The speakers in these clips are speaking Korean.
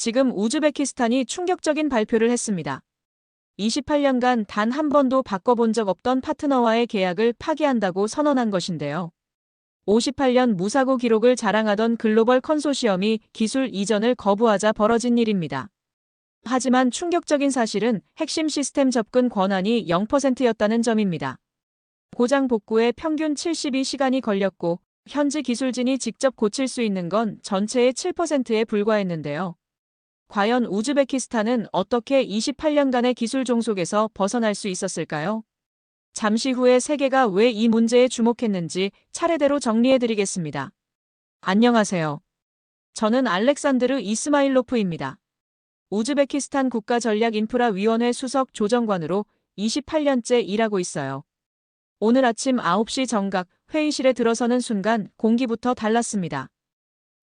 지금 우즈베키스탄이 충격적인 발표를 했습니다. 28년간 단 한 번도 바꿔본 적 없던 파트너와의 계약을 파기한다고 선언한 것인데요. 58년 무사고 기록을 자랑하던 글로벌 컨소시엄이 기술 이전을 거부하자 벌어진 일입니다. 하지만 충격적인 사실은 핵심 시스템 접근 권한이 0%였다는 점입니다. 고장 복구에 평균 72시간이 걸렸고 현지 기술진이 직접 고칠 수 있는 건 전체의 7%에 불과했는데요. 과연 우즈베키스탄은 어떻게 28년간의 기술 종속에서 벗어날 수 있었을까요? 잠시 후에 세계가 왜 이 문제에 주목했는지 차례대로 정리해드리겠습니다. 안녕하세요. 저는 알렉산드르 이스마일로프입니다. 우즈베키스탄 국가전략인프라위원회 수석 조정관으로 28년째 일하고 있어요. 오늘 아침 9시 정각 회의실에 들어서는 순간 공기부터 달랐습니다.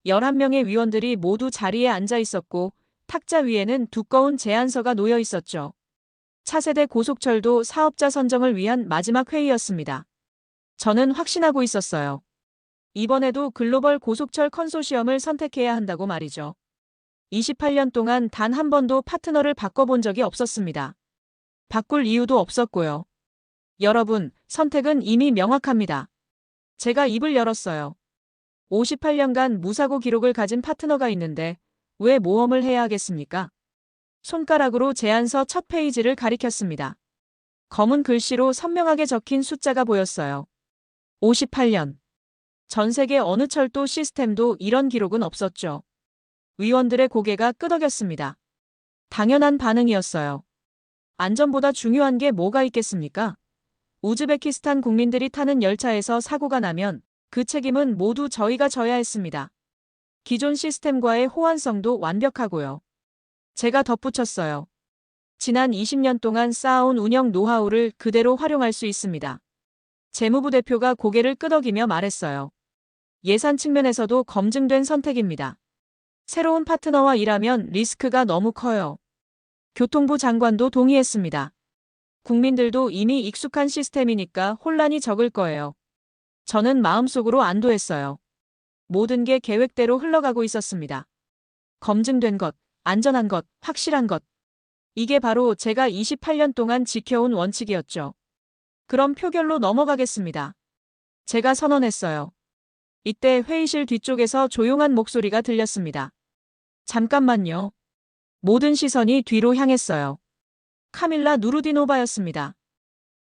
11명의 위원들이 모두 자리에 앉아 있었고 탁자 위에는 두꺼운 제안서가 놓여 있었죠. 차세대 고속철도 사업자 선정을 위한 마지막 회의였습니다. 저는 확신하고 있었어요. 이번에도 글로벌 고속철 컨소시엄을 선택해야 한다고 말이죠. 28년 동안 단 한 번도 파트너를 바꿔본 적이 없었습니다. 바꿀 이유도 없었고요. 여러분, 선택은 이미 명확합니다. 제가 입을 열었어요. 58년간 무사고 기록을 가진 파트너가 있는데 왜 모험을 해야 하겠습니까? 손가락으로 제안서 첫 페이지를 가리켰습니다. 검은 글씨로 선명하게 적힌 숫자가 보였어요. 58년. 전 세계 어느 철도 시스템도 이런 기록은 없었죠. 위원들의 고개가 끄덕였습니다. 당연한 반응이었어요. 안전보다 중요한 게 뭐가 있겠습니까? 우즈베키스탄 국민들이 타는 열차에서 사고가 나면 그 책임은 모두 저희가 져야 했습니다. 기존 시스템과의 호환성도 완벽하고요. 제가 덧붙였어요. 지난 20년 동안 쌓아온 운영 노하우를 그대로 활용할 수 있습니다. 재무부 대표가 고개를 끄덕이며 말했어요. 예산 측면에서도 검증된 선택입니다. 새로운 파트너와 일하면 리스크가 너무 커요. 교통부 장관도 동의했습니다. 국민들도 이미 익숙한 시스템이니까 혼란이 적을 거예요. 저는 마음속으로 안도했어요. 모든 게 계획대로 흘러가고 있었습니다. 검증된 것, 안전한 것, 확실한 것. 이게 바로 제가 28년 동안 지켜온 원칙이었죠. 그럼 표결로 넘어가겠습니다. 제가 선언했어요. 이때 회의실 뒤쪽에서 조용한 목소리가 들렸습니다. 잠깐만요. 모든 시선이 뒤로 향했어요. 카밀라 누르디노바였습니다.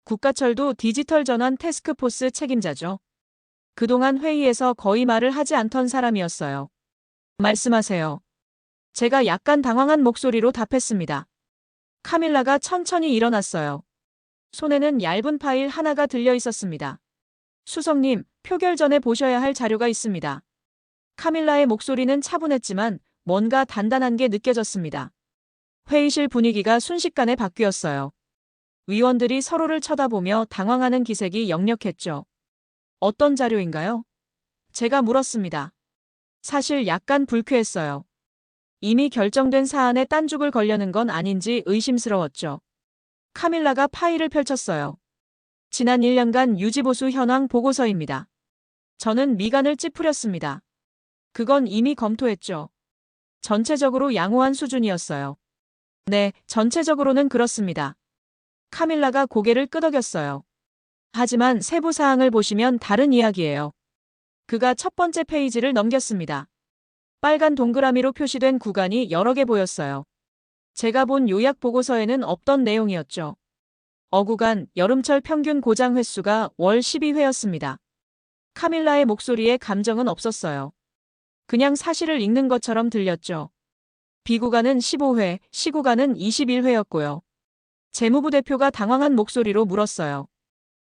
국가철도 디지털 전환 태스크포스 책임자죠. 그동안 회의에서 거의 말을 하지 않던 사람이었어요. 말씀하세요. 제가 약간 당황한 목소리로 답했습니다. 카밀라가 천천히 일어났어요. 손에는 얇은 파일 하나가 들려 있었습니다. 수석님, 표결 전에 보셔야 할 자료가 있습니다. 카밀라의 목소리는 차분했지만 뭔가 단단한 게 느껴졌습니다. 회의실 분위기가 순식간에 바뀌었어요. 위원들이 서로를 쳐다보며 당황하는 기색이 역력했죠. 어떤 자료인가요? 제가 물었습니다. 사실 약간 불쾌했어요. 이미 결정된 사안에 딴죽을 걸려는 건 아닌지 의심스러웠죠. 카밀라가 파일을 펼쳤어요. 지난 1년간 유지보수 현황 보고서입니다. 저는 미간을 찌푸렸습니다. 그건 이미 검토했죠. 전체적으로 양호한 수준이었어요. 네, 전체적으로는 그렇습니다. 카밀라가 고개를 끄덕였어요. 하지만 세부 사항을 보시면 다른 이야기예요. 그가 첫 번째 페이지를 넘겼습니다. 빨간 동그라미로 표시된 구간이 여러 개 보였어요. 제가 본 요약 보고서에는 없던 내용이었죠. 어구간 여름철 평균 고장 횟수가 월 12회였습니다. 카밀라의 목소리에 감정은 없었어요. 그냥 사실을 읽는 것처럼 들렸죠. B구간은 15회, C구간은 21회였고요. 재무부 대표가 당황한 목소리로 물었어요.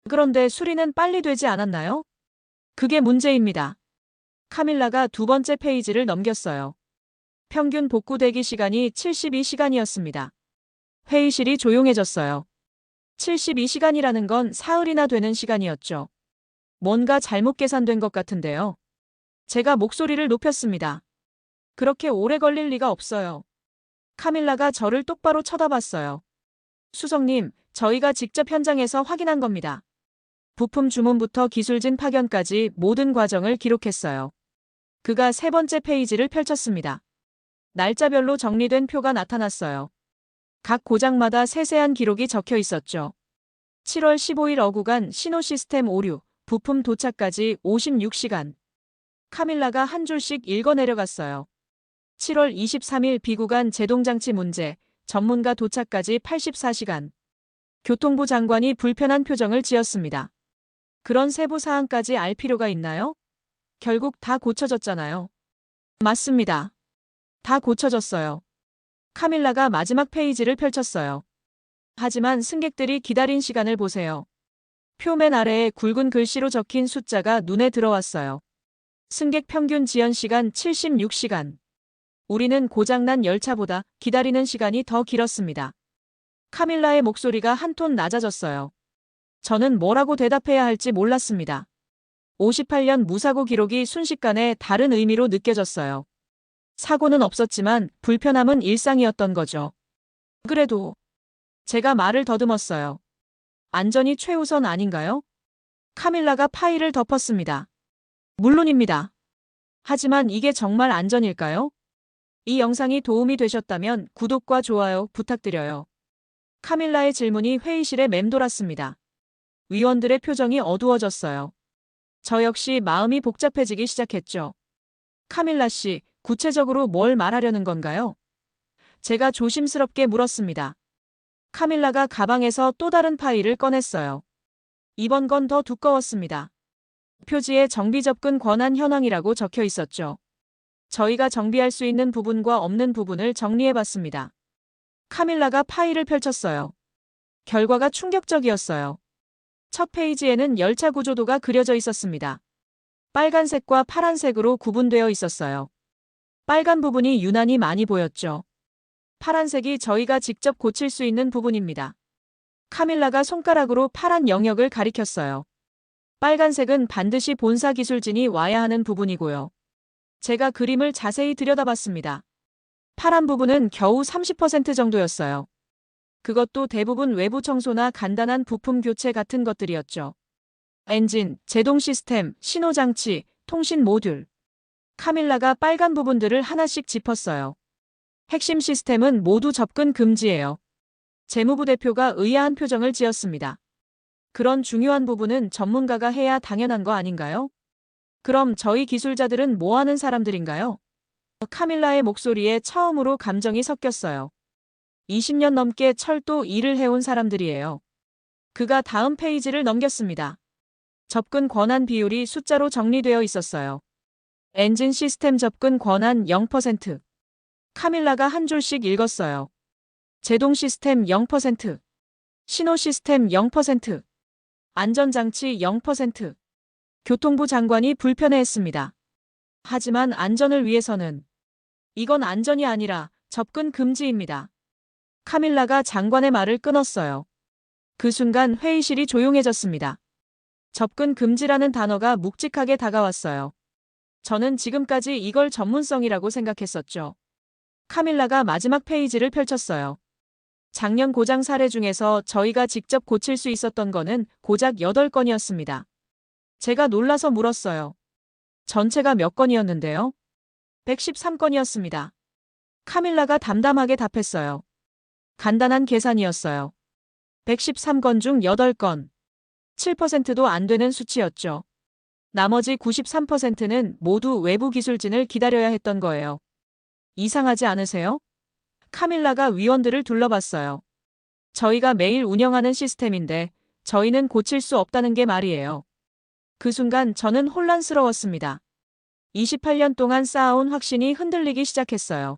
그런데 수리는 빨리 되지 않았나요? 그게 문제입니다. 카밀라가 두 번째 페이지를 넘겼어요. 평균 복구 대기 시간이 72시간이었습니다. 회의실이 조용해졌어요. 72시간이라는 건 사흘이나 되는 시간이었죠. 뭔가 잘못 계산된 것 같은데요. 제가 목소리를 높였습니다. 그렇게 오래 걸릴 리가 없어요. 카밀라가 저를 똑바로 쳐다봤어요. 수석님, 저희가 직접 현장에서 확인한 겁니다. 부품 주문부터 기술진 파견까지 모든 과정을 기록했어요. 그가 세 번째 페이지를 펼쳤습니다. 날짜별로 정리된 표가 나타났어요. 각 고장마다 세세한 기록이 적혀 있었죠. 7월 15일 어구간 신호 시스템 오류, 부품 도착까지 56시간. 카밀라가 한 줄씩 읽어 내려갔어요. 7월 23일 비구간 제동장치 문제, 전문가 도착까지 84시간. 교통부 장관이 불편한 표정을 지었습니다. 그런 세부 사항까지 알 필요가 있나요? 결국 다 고쳐졌잖아요. 맞습니다. 다 고쳐졌어요. 카밀라가 마지막 페이지를 펼쳤어요. 하지만 승객들이 기다린 시간을 보세요. 표면 아래에 굵은 글씨로 적힌 숫자가 눈에 들어왔어요. 승객 평균 지연 시간 76시간. 우리는 고장난 열차보다 기다리는 시간이 더 길었습니다. 카밀라의 목소리가 한 톤 낮아졌어요. 저는 뭐라고 대답해야 할지 몰랐습니다. 58년 무사고 기록이 순식간에 다른 의미로 느껴졌어요. 사고는 없었지만 불편함은 일상이었던 거죠. 그래도 제가 말을 더듬었어요. 안전이 최우선 아닌가요? 카밀라가 파일을 덮었습니다. 물론입니다. 하지만 이게 정말 안전일까요? 이 영상이 도움이 되셨다면 구독과 좋아요 부탁드려요. 카밀라의 질문이 회의실에 맴돌았습니다. 위원들의 표정이 어두워졌어요. 저 역시 마음이 복잡해지기 시작했죠. 카밀라 씨, 구체적으로 뭘 말하려는 건가요? 제가 조심스럽게 물었습니다. 카밀라가 가방에서 또 다른 파일을 꺼냈어요. 이번 건 더 두꺼웠습니다. 표지에 정비 접근 권한 현황이라고 적혀 있었죠. 저희가 정비할 수 있는 부분과 없는 부분을 정리해봤습니다. 카밀라가 파일을 펼쳤어요. 결과가 충격적이었어요. 첫 페이지에는 열차 구조도가 그려져 있었습니다. 빨간색과 파란색으로 구분되어 있었어요. 빨간 부분이 유난히 많이 보였죠. 파란색이 저희가 직접 고칠 수 있는 부분입니다. 카밀라가 손가락으로 파란 영역을 가리켰어요. 빨간색은 반드시 본사 기술진이 와야 하는 부분이고요. 제가 그림을 자세히 들여다봤습니다. 파란 부분은 겨우 30% 정도였어요. 그것도 대부분 외부 청소나 간단한 부품 교체 같은 것들이었죠. 엔진, 제동 시스템, 신호장치, 통신 모듈. 카밀라가 빨간 부분들을 하나씩 짚었어요. 핵심 시스템은 모두 접근 금지예요. 재무부 대표가 의아한 표정을 지었습니다. 그런 중요한 부분은 전문가가 해야 당연한 거 아닌가요? 그럼 저희 기술자들은 뭐 하는 사람들인가요? 카밀라의 목소리에 처음으로 감정이 섞였어요. 20년 넘게 철도 일을 해온 사람들이에요. 그가 다음 페이지를 넘겼습니다. 접근 권한 비율이 숫자로 정리되어 있었어요. 엔진 시스템 접근 권한 0%. 카밀라가 한 줄씩 읽었어요. 제동 시스템 0%. 신호 시스템 0%. 안전장치 0%. 교통부 장관이 불편해했습니다. 하지만 안전을 위해서는 이건 안전이 아니라 접근 금지입니다. 카밀라가 장관의 말을 끊었어요. 그 순간 회의실이 조용해졌습니다. 접근 금지라는 단어가 묵직하게 다가왔어요. 저는 지금까지 이걸 전문성이라고 생각했었죠. 카밀라가 마지막 페이지를 펼쳤어요. 작년 고장 사례 중에서 저희가 직접 고칠 수 있었던 거는 고작 8건이었습니다. 제가 놀라서 물었어요. 전체가 몇 건이었는데요? 113건이었습니다. 카밀라가 담담하게 답했어요. 간단한 계산이었어요. 113건 중 8건. 7%도 안 되는 수치였죠. 나머지 93%는 모두 외부 기술진을 기다려야 했던 거예요. 이상하지 않으세요? 카밀라가 위원들을 둘러봤어요. 저희가 매일 운영하는 시스템인데 저희는 고칠 수 없다는 게 말이에요. 그 순간 저는 혼란스러웠습니다. 28년 동안 쌓아온 확신이 흔들리기 시작했어요.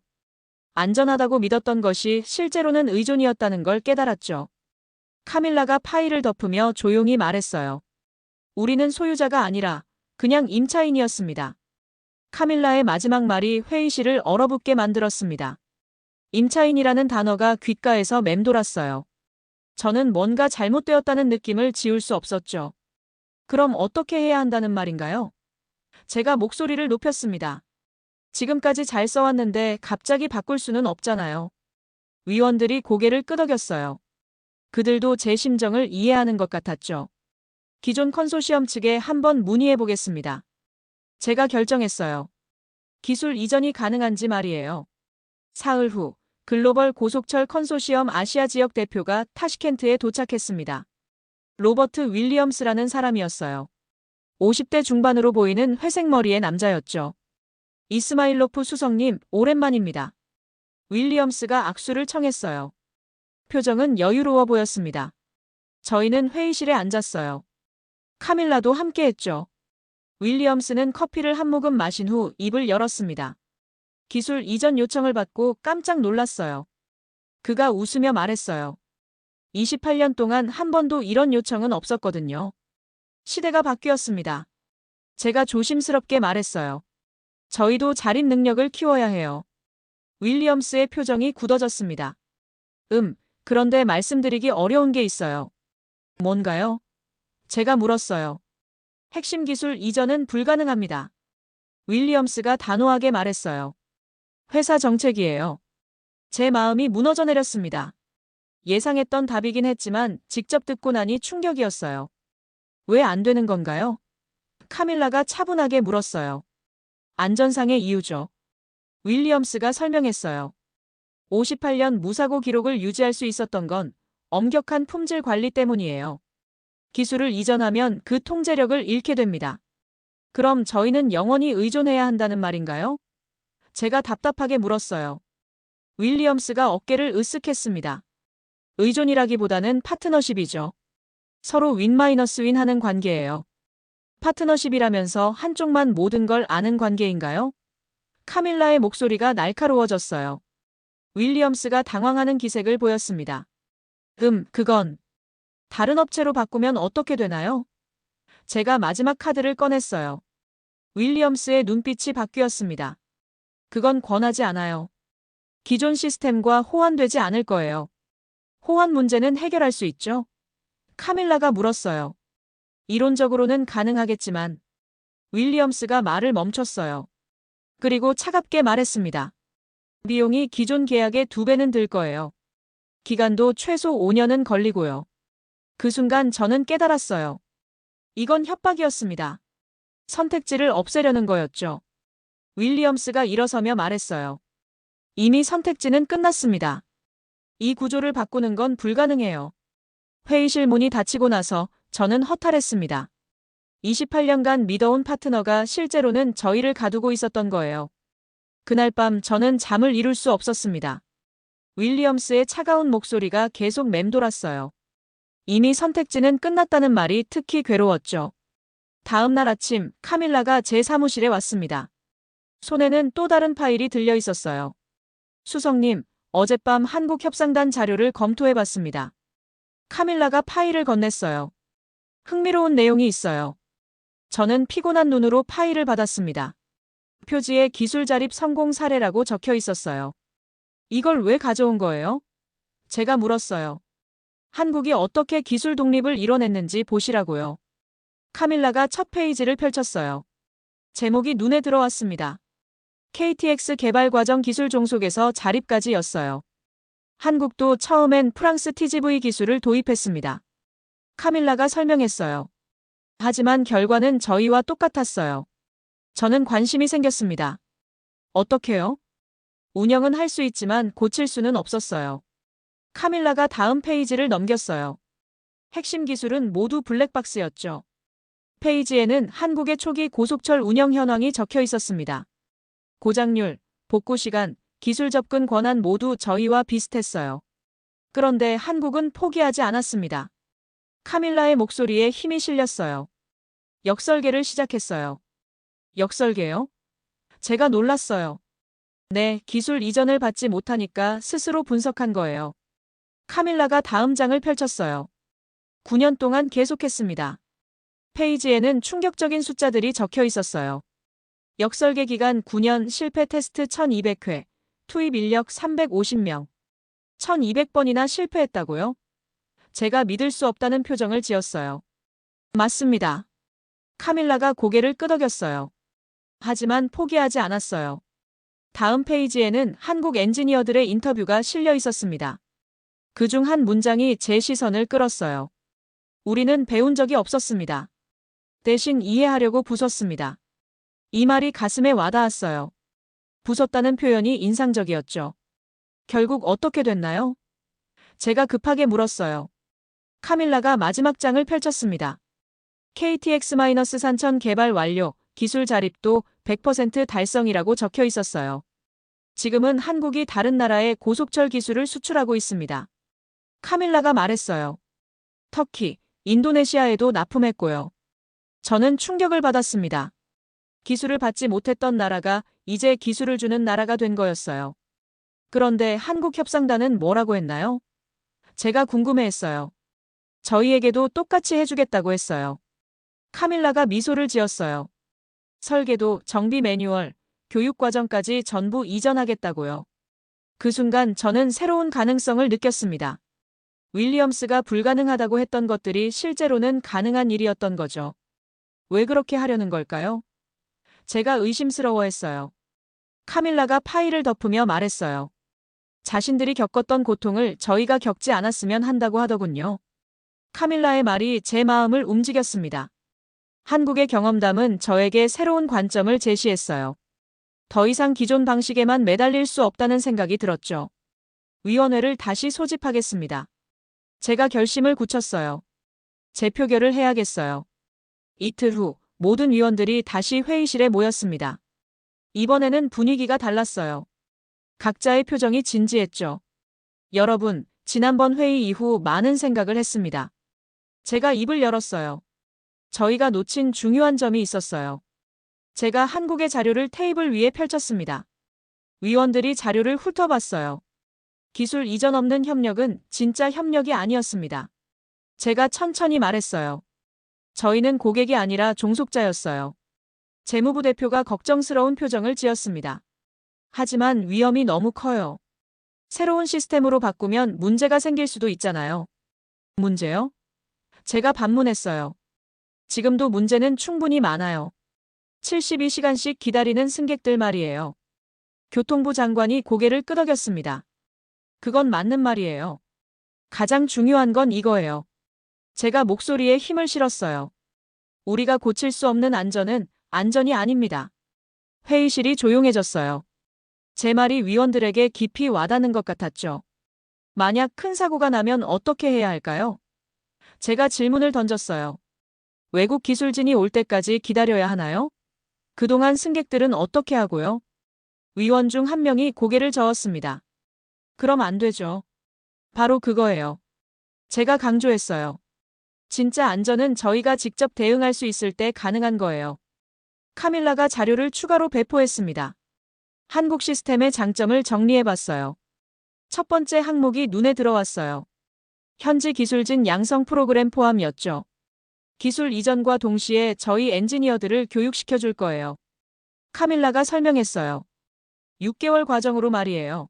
안전하다고 믿었던 것이 실제로는 의존이었다는 걸 깨달았죠. 카밀라가 파일을 덮으며 조용히 말했어요. 우리는 소유자가 아니라 그냥 임차인이었습니다. 카밀라의 마지막 말이 회의실을 얼어붙게 만들었습니다. 임차인이라는 단어가 귓가에서 맴돌았어요. 저는 뭔가 잘못되었다는 느낌을 지울 수 없었죠. 그럼 어떻게 해야 한다는 말인가요? 제가 목소리를 높였습니다. 지금까지 잘 써왔는데 갑자기 바꿀 수는 없잖아요. 위원들이 고개를 끄덕였어요. 그들도 제 심정을 이해하는 것 같았죠. 기존 컨소시엄 측에 한번 문의해 보겠습니다. 제가 결정했어요. 기술 이전이 가능한지 말이에요. 사흘 후 글로벌 고속철 컨소시엄 아시아 지역 대표가 타시켄트에 도착했습니다. 로버트 윌리엄스라는 사람이었어요. 50대 중반으로 보이는 회색 머리의 남자였죠. 이스마일로프 수석님, 오랜만입니다. 윌리엄스가 악수를 청했어요. 표정은 여유로워 보였습니다. 저희는 회의실에 앉았어요. 카밀라도 함께했죠. 윌리엄스는 커피를 한 모금 마신 후 입을 열었습니다. 기술 이전 요청을 받고 깜짝 놀랐어요. 그가 웃으며 말했어요. 28년 동안 한 번도 이런 요청은 없었거든요. 시대가 바뀌었습니다. 제가 조심스럽게 말했어요. 저희도 자립 능력을 키워야 해요. 윌리엄스의 표정이 굳어졌습니다. 그런데 말씀드리기 어려운 게 있어요. 뭔가요? 제가 물었어요. 핵심 기술 이전은 불가능합니다. 윌리엄스가 단호하게 말했어요. 회사 정책이에요. 제 마음이 무너져 내렸습니다. 예상했던 답이긴 했지만 직접 듣고 나니 충격이었어요. 왜 안 되는 건가요? 카밀라가 차분하게 물었어요. 안전상의 이유죠. 윌리엄스가 설명했어요. 58년 무사고 기록을 유지할 수 있었던 건 엄격한 품질 관리 때문이에요. 기술을 이전하면 그 통제력을 잃게 됩니다. 그럼 저희는 영원히 의존해야 한다는 말인가요? 제가 답답하게 물었어요. 윌리엄스가 어깨를 으쓱했습니다. 의존이라기보다는 파트너십이죠. 서로 윈-윈 하는 관계예요. 파트너십이라면서 한쪽만 모든 걸 아는 관계인가요? 카밀라의 목소리가 날카로워졌어요. 윌리엄스가 당황하는 기색을 보였습니다. 그건 다른 업체로 바꾸면 어떻게 되나요? 제가 마지막 카드를 꺼냈어요. 윌리엄스의 눈빛이 바뀌었습니다. 그건 권하지 않아요. 기존 시스템과 호환되지 않을 거예요. 호환 문제는 해결할 수 있죠? 카밀라가 물었어요. 이론적으로는 가능하겠지만 윌리엄스가 말을 멈췄어요. 그리고 차갑게 말했습니다. 비용이 기존 계약의 2배는 들 거예요. 기간도 최소 5년은 걸리고요. 그 순간 저는 깨달았어요. 이건 협박이었습니다. 선택지를 없애려는 거였죠. 윌리엄스가 일어서며 말했어요. 이미 선택지는 끝났습니다. 이 구조를 바꾸는 건 불가능해요. 회의실 문이 닫히고 나서 저는 허탈했습니다. 28년간 믿어온 파트너가 실제로는 저희를 가두고 있었던 거예요. 그날 밤 저는 잠을 이룰 수 없었습니다. 윌리엄스의 차가운 목소리가 계속 맴돌았어요. 이미 선택지는 끝났다는 말이 특히 괴로웠죠. 다음 날 아침 카밀라가 제 사무실에 왔습니다. 손에는 또 다른 파일이 들려 있었어요. 수석님, 어젯밤 한국협상단 자료를 검토해봤습니다. 카밀라가 파일을 건넸어요. 흥미로운 내용이 있어요. 저는 피곤한 눈으로 파일을 받았습니다. 표지에 기술 자립 성공 사례라고 적혀 있었어요. 이걸 왜 가져온 거예요? 제가 물었어요. 한국이 어떻게 기술 독립을 이뤄냈는지 보시라고요. 카밀라가 첫 페이지를 펼쳤어요. 제목이 눈에 들어왔습니다. KTX 개발 과정 기술 종속에서 자립까지였어요. 한국도 처음엔 프랑스 TGV 기술을 도입했습니다. 카밀라가 설명했어요. 하지만 결과는 저희와 똑같았어요. 저는 관심이 생겼습니다. 어떻게요? 운영은 할 수 있지만 고칠 수는 없었어요. 카밀라가 다음 페이지를 넘겼어요. 핵심 기술은 모두 블랙박스였죠. 페이지에는 한국의 초기 고속철 운영 현황이 적혀 있었습니다. 고장률, 복구 시간, 기술 접근 권한 모두 저희와 비슷했어요. 그런데 한국은 포기하지 않았습니다. 카밀라의 목소리에 힘이 실렸어요. 역설계를 시작했어요. 역설계요? 제가 놀랐어요. 네, 기술 이전을 받지 못하니까 스스로 분석한 거예요. 카밀라가 다음 장을 펼쳤어요. 9년 동안 계속했습니다. 페이지에는 충격적인 숫자들이 적혀 있었어요. 역설계 기간 9년, 실패 테스트 1200회, 투입 인력 350명. 1200번이나 실패했다고요? 제가 믿을 수 없다는 표정을 지었어요. 맞습니다. 카밀라가 고개를 끄덕였어요. 하지만 포기하지 않았어요. 다음 페이지에는 한국 엔지니어들의 인터뷰가 실려 있었습니다. 그중 한 문장이 제 시선을 끌었어요. 우리는 배운 적이 없었습니다. 대신 이해하려고 부쉈습니다. 이 말이 가슴에 와닿았어요. 부쉈다는 표현이 인상적이었죠. 결국 어떻게 됐나요? 제가 급하게 물었어요. 카밀라가 마지막 장을 펼쳤습니다. KTX-3000 개발 완료, 기술 자립도 100% 달성이라고 적혀 있었어요. 지금은 한국이 다른 나라에 고속철 기술을 수출하고 있습니다. 카밀라가 말했어요. 터키, 인도네시아에도 납품했고요. 저는 충격을 받았습니다. 기술을 받지 못했던 나라가 이제 기술을 주는 나라가 된 거였어요. 그런데 한국협상단은 뭐라고 했나요? 제가 궁금해했어요. 저희에게도 똑같이 해주겠다고 했어요. 카밀라가 미소를 지었어요. 설계도, 정비 매뉴얼, 교육과정까지 전부 이전하겠다고요. 그 순간 저는 새로운 가능성을 느꼈습니다. 윌리엄스가 불가능하다고 했던 것들이 실제로는 가능한 일이었던 거죠. 왜 그렇게 하려는 걸까요? 제가 의심스러워했어요. 카밀라가 파일을 덮으며 말했어요. 자신들이 겪었던 고통을 저희가 겪지 않았으면 한다고 하더군요. 카밀라의 말이 제 마음을 움직였습니다. 한국의 경험담은 저에게 새로운 관점을 제시했어요. 더 이상 기존 방식에만 매달릴 수 없다는 생각이 들었죠. 위원회를 다시 소집하겠습니다. 제가 결심을 굳혔어요. 재표결을 해야겠어요. 이틀 후 모든 위원들이 다시 회의실에 모였습니다. 이번에는 분위기가 달랐어요. 각자의 표정이 진지했죠. 여러분, 지난번 회의 이후 많은 생각을 했습니다. 제가 입을 열었어요. 저희가 놓친 중요한 점이 있었어요. 제가 한국의 자료를 테이블 위에 펼쳤습니다. 위원들이 자료를 훑어봤어요. 기술 이전 없는 협력은 진짜 협력이 아니었습니다. 제가 천천히 말했어요. 저희는 고객이 아니라 종속자였어요. 재무부 대표가 걱정스러운 표정을 지었습니다. 하지만 위험이 너무 커요. 새로운 시스템으로 바꾸면 문제가 생길 수도 있잖아요. 문제요? 제가 반문했어요. 지금도 문제는 충분히 많아요. 72시간씩 기다리는 승객들 말이에요. 교통부 장관이 고개를 끄덕였습니다. 그건 맞는 말이에요. 가장 중요한 건 이거예요. 제가 목소리에 힘을 실었어요. 우리가 고칠 수 없는 안전은 안전이 아닙니다. 회의실이 조용해졌어요. 제 말이 위원들에게 깊이 와닿는 것 같았죠. 만약 큰 사고가 나면 어떻게 해야 할까요? 제가 질문을 던졌어요. 외국 기술진이 올 때까지 기다려야 하나요? 그동안 승객들은 어떻게 하고요? 위원 중 한 명이 고개를 저었습니다. 그럼 안 되죠. 바로 그거예요. 제가 강조했어요. 진짜 안전은 저희가 직접 대응할 수 있을 때 가능한 거예요. 카밀라가 자료를 추가로 배포했습니다. 한국 시스템의 장점을 정리해봤어요. 첫 번째 항목이 눈에 들어왔어요. 현지 기술진 양성 프로그램 포함이었죠. 기술 이전과 동시에 저희 엔지니어들을 교육시켜줄 거예요. 카밀라가 설명했어요. 6개월 과정으로 말이에요.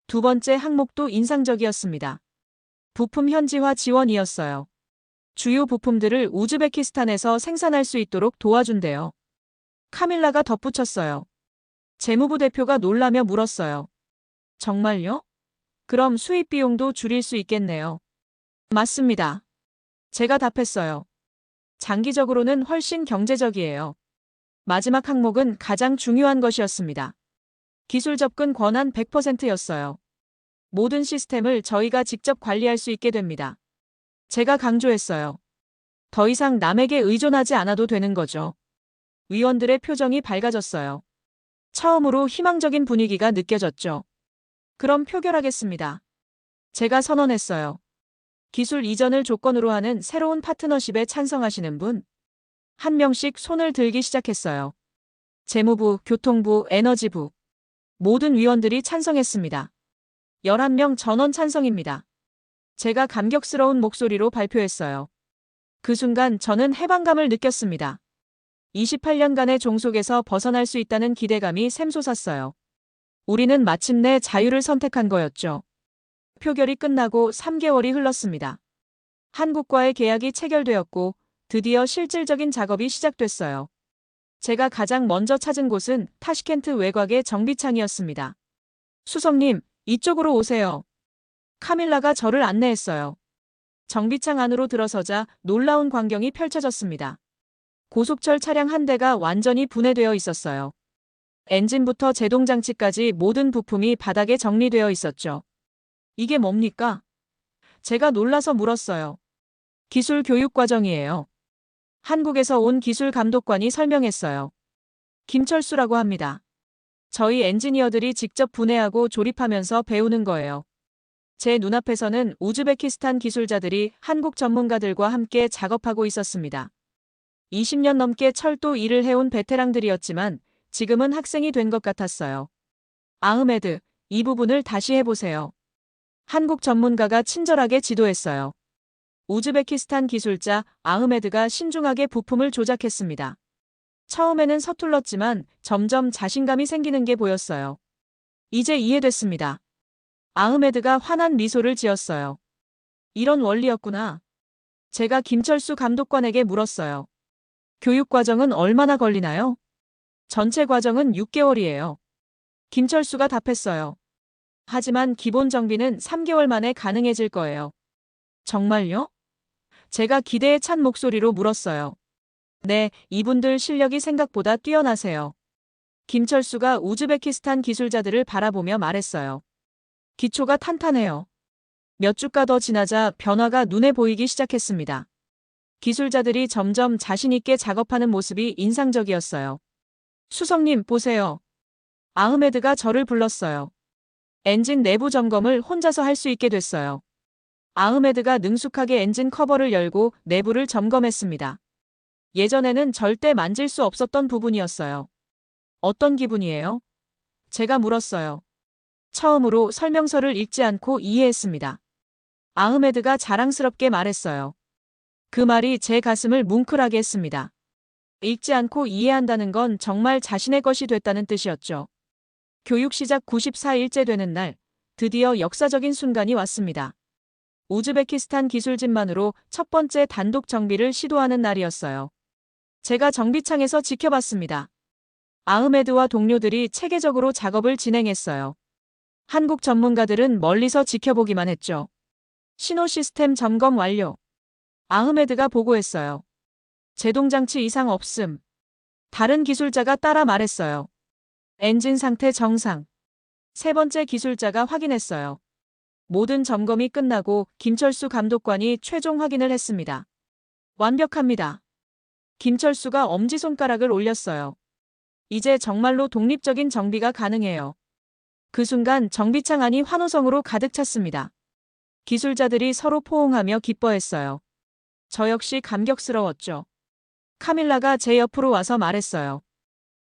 두 번째 항목도 인상적이었습니다. 부품 현지화 지원이었어요. 주요 부품들을 우즈베키스탄에서 생산할 수 있도록 도와준대요. 카밀라가 덧붙였어요. 재무부 대표가 놀라며 물었어요. 정말요? 그럼 수입 비용도 줄일 수 있겠네요. 맞습니다. 제가 답했어요. 장기적으로는 훨씬 경제적이에요. 마지막 항목은 가장 중요한 것이었습니다. 기술 접근 권한 100%였어요. 모든 시스템을 저희가 직접 관리할 수 있게 됩니다. 제가 강조했어요. 더 이상 남에게 의존하지 않아도 되는 거죠. 위원들의 표정이 밝아졌어요. 처음으로 희망적인 분위기가 느껴졌죠. 그럼 표결하겠습니다. 제가 선언했어요. 기술 이전을 조건으로 하는 새로운 파트너십에 찬성하시는 분? 한 명씩 손을 들기 시작했어요. 재무부, 교통부, 에너지부. 모든 위원들이 찬성했습니다. 11명 전원 찬성입니다. 제가 감격스러운 목소리로 발표했어요. 그 순간 저는 해방감을 느꼈습니다. 28년간의 종속에서 벗어날 수 있다는 기대감이 샘솟았어요. 우리는 마침내 자유를 선택한 거였죠. 표결이 끝나고 3개월이 흘렀습니다. 한국과의 계약이 체결되었고 드디어 실질적인 작업이 시작됐어요. 제가 가장 먼저 찾은 곳은 타시켄트 외곽의 정비창이었습니다. 수석님, 이쪽으로 오세요. 카밀라가 저를 안내했어요. 정비창 안으로 들어서자 놀라운 광경이 펼쳐졌습니다. 고속철 차량 한 대가 완전히 분해되어 있었어요. 엔진부터 제동장치까지 모든 부품이 바닥에 정리되어 있었죠. 이게 뭡니까? 제가 놀라서 물었어요. 기술 교육 과정이에요. 한국에서 온 기술 감독관이 설명했어요. 김철수라고 합니다. 저희 엔지니어들이 직접 분해하고 조립하면서 배우는 거예요. 제 눈앞에서는 우즈베키스탄 기술자들이 한국 전문가들과 함께 작업하고 있었습니다. 20년 넘게 철도 일을 해온 베테랑들이었지만 지금은 학생이 된 것 같았어요. 아흐메드, 이 부분을 다시 해보세요. 한국 전문가가 친절하게 지도했어요. 우즈베키스탄 기술자 아흐메드가 신중하게 부품을 조작했습니다. 처음에는 서툴렀지만 점점 자신감이 생기는 게 보였어요. 이제 이해됐습니다. 아흐메드가 환한 미소를 지었어요. 이런 원리였구나. 제가 김철수 감독관에게 물었어요. 교육 과정은 얼마나 걸리나요? 전체 과정은 6개월이에요. 김철수가 답했어요. 하지만 기본 정비는 3개월 만에 가능해질 거예요. 정말요? 제가 기대에 찬 목소리로 물었어요. 네, 이분들 실력이 생각보다 뛰어나세요. 김철수가 우즈베키스탄 기술자들을 바라보며 말했어요. 기초가 탄탄해요. 몇 주가 더 지나자 변화가 눈에 보이기 시작했습니다. 기술자들이 점점 자신 있게 작업하는 모습이 인상적이었어요. 수석님, 보세요. 아흐메드가 저를 불렀어요. 엔진 내부 점검을 혼자서 할 수 있게 됐어요. 아흐메드가 능숙하게 엔진 커버를 열고 내부를 점검했습니다. 예전에는 절대 만질 수 없었던 부분이었어요. 어떤 기분이에요? 제가 물었어요. 처음으로 설명서를 읽지 않고 이해했습니다. 아흐메드가 자랑스럽게 말했어요. 그 말이 제 가슴을 뭉클하게 했습니다. 읽지 않고 이해한다는 건 정말 자신의 것이 됐다는 뜻이었죠. 교육 시작 94일째 되는 날, 드디어 역사적인 순간이 왔습니다. 우즈베키스탄 기술진만으로 첫 번째 단독 정비를 시도하는 날이었어요. 제가 정비창에서 지켜봤습니다. 아흐메드와 동료들이 체계적으로 작업을 진행했어요. 한국 전문가들은 멀리서 지켜보기만 했죠. 신호 시스템 점검 완료. 아흐메드가 보고했어요. 제동장치 이상 없음. 다른 기술자가 따라 말했어요. 엔진 상태 정상. 세 번째 기술자가 확인했어요. 모든 점검이 끝나고 김철수 감독관이 최종 확인을 했습니다. 완벽합니다. 김철수가 엄지손가락을 올렸어요. 이제 정말로 독립적인 정비가 가능해요. 그 순간 정비창 안이 환호성으로 가득 찼습니다. 기술자들이 서로 포옹하며 기뻐했어요. 저 역시 감격스러웠죠. 카밀라가 제 옆으로 와서 말했어요.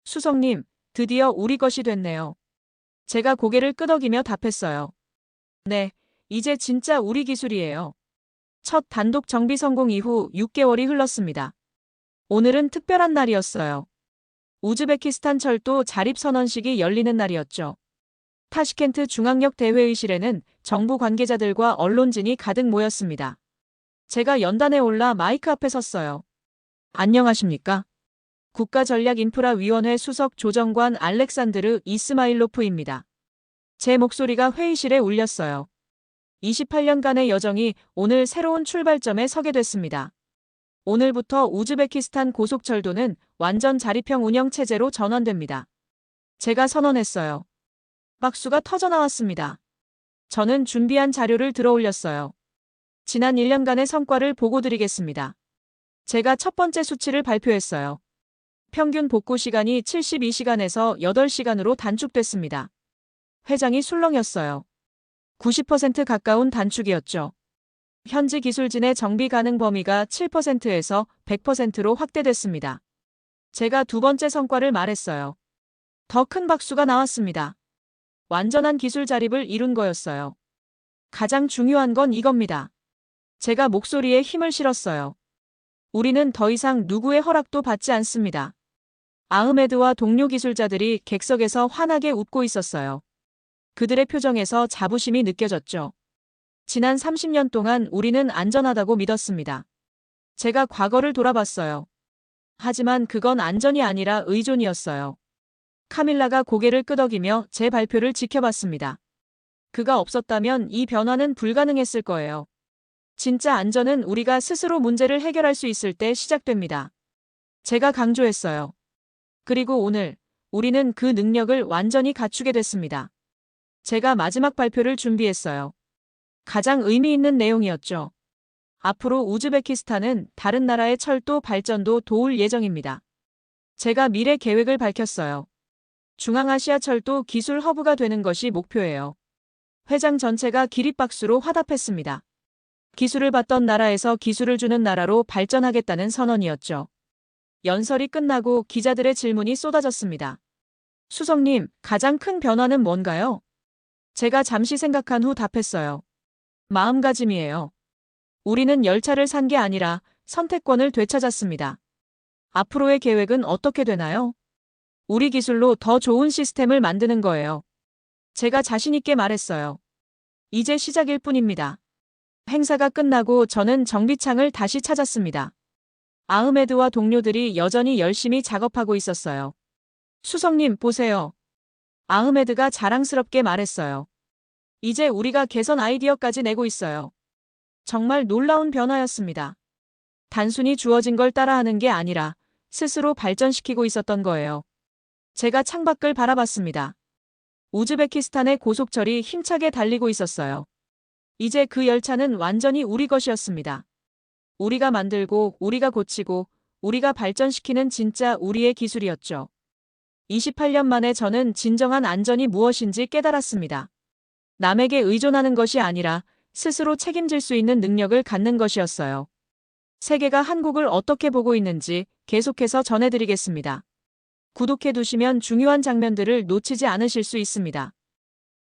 수석님, 드디어 우리 것이 됐네요. 제가 고개를 끄덕이며 답했어요. 네, 이제 진짜 우리 기술이에요. 첫 단독 정비 성공 이후 6개월이 흘렀습니다. 오늘은 특별한 날이었어요. 우즈베키스탄 철도 자립 선언식이 열리는 날이었죠. 타시켄트 중앙역 대회의실에는 정부 관계자들과 언론진이 가득 모였습니다. 제가 연단에 올라 마이크 앞에 섰어요. 안녕하십니까? 국가전략인프라위원회 수석 조정관 알렉산드르 이스마일로프입니다. 제 목소리가 회의실에 울렸어요. 28년간의 여정이 오늘 새로운 출발점에 서게 됐습니다. 오늘부터 우즈베키스탄 고속철도는 완전 자립형 운영 체제로 전환됩니다. 제가 선언했어요. 박수가 터져나왔습니다. 저는 준비한 자료를 들어올렸어요. 지난 1년간의 성과를 보고드리겠습니다. 제가 첫 번째 수치를 발표했어요. 평균 복구 시간이 72시간에서 8시간으로 단축됐습니다. 회장이 술렁였어요. 90% 가까운 단축이었죠. 현지 기술진의 정비 가능 범위가 7%에서 100%로 확대됐습니다. 제가 두 번째 성과를 말했어요. 더 큰 박수가 나왔습니다. 완전한 기술 자립을 이룬 거였어요. 가장 중요한 건 이겁니다. 제가 목소리에 힘을 실었어요. 우리는 더 이상 누구의 허락도 받지 않습니다. 아흐메드와 동료 기술자들이 객석에서 환하게 웃고 있었어요. 그들의 표정에서 자부심이 느껴졌죠. 지난 30년 동안 우리는 안전하다고 믿었습니다. 제가 과거를 돌아봤어요. 하지만 그건 안전이 아니라 의존이었어요. 카밀라가 고개를 끄덕이며 제 발표를 지켜봤습니다. 그가 없었다면 이 변화는 불가능했을 거예요. 진짜 안전은 우리가 스스로 문제를 해결할 수 있을 때 시작됩니다. 제가 강조했어요. 그리고 오늘 우리는 그 능력을 완전히 갖추게 됐습니다. 제가 마지막 발표를 준비했어요. 가장 의미 있는 내용이었죠. 앞으로 우즈베키스탄은 다른 나라의 철도 발전도 도울 예정입니다. 제가 미래 계획을 밝혔어요. 중앙아시아 철도 기술 허브가 되는 것이 목표예요. 회장 전체가 기립박수로 화답했습니다. 기술을 받던 나라에서 기술을 주는 나라로 발전하겠다는 선언이었죠. 연설이 끝나고 기자들의 질문이 쏟아졌습니다. 수석님, 가장 큰 변화는 뭔가요? 제가 잠시 생각한 후 답했어요. 마음가짐이에요. 우리는 열차를 산 게 아니라 선택권을 되찾았습니다. 앞으로의 계획은 어떻게 되나요? 우리 기술로 더 좋은 시스템을 만드는 거예요. 제가 자신있게 말했어요. 이제 시작일 뿐입니다. 행사가 끝나고 저는 정비창을 다시 찾았습니다. 아흐메드와 동료들이 여전히 열심히 작업하고 있었어요. 수석님, 보세요. 아흐메드가 자랑스럽게 말했어요. 이제 우리가 개선 아이디어까지 내고 있어요. 정말 놀라운 변화였습니다. 단순히 주어진 걸 따라하는 게 아니라 스스로 발전시키고 있었던 거예요. 제가 창밖을 바라봤습니다. 우즈베키스탄의 고속철이 힘차게 달리고 있었어요. 이제 그 열차는 완전히 우리 것이었습니다. 우리가 만들고, 우리가 고치고, 우리가 발전시키는 진짜 우리의 기술이었죠. 28년 만에 저는 진정한 안전이 무엇인지 깨달았습니다. 남에게 의존하는 것이 아니라 스스로 책임질 수 있는 능력을 갖는 것이었어요. 세계가 한국을 어떻게 보고 있는지 계속해서 전해드리겠습니다. 구독해 두시면 중요한 장면들을 놓치지 않으실 수 있습니다.